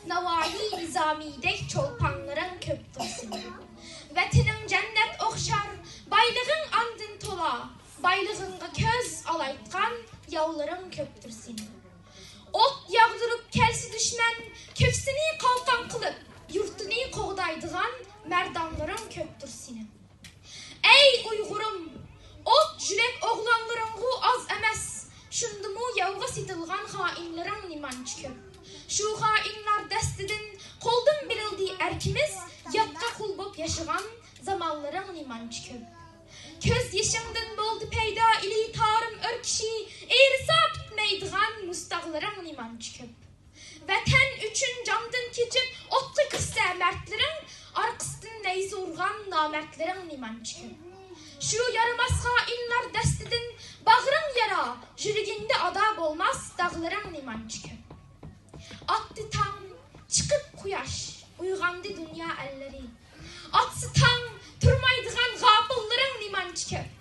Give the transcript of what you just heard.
Navayi nizamidek çolpanların köptür seni. Vetinin cennet okşar, baylığın andın tola, baylığınga köz alaytkan, yavların köptür seni. Ot yağdırıp kelsi düşmen, köfsini kalkan kılıp, yurtunu koğdaydıgan, merdanların köptür seni. Ey Uygurum, ot jürek oğlanlarıngu az emes, şundumu yavga sitilgan hainlerin nimanç köp. Şu hainler destidin, koldun birildi erkimiz, yatka kul bop yaşıgan zamanların nimanç köp. Köz yeşimdin boldu peyda ili tarım örkşi, eğrisa bitmeydigan mustağların nimanç köp. Vatan üçün camdın keçip, otlu kıssa mertlerin, arkıstin neyzi urgan namertlerin nimanç köp. Şu yaramaz hainler destidin, bağrın yara, jüriginde adab olmaz, dağların nimanç köp. Attı tan, çıkıp kuyaş, uygandı dünya elleri. Atsı tan, turmaydıgan gafılların nimanç köp.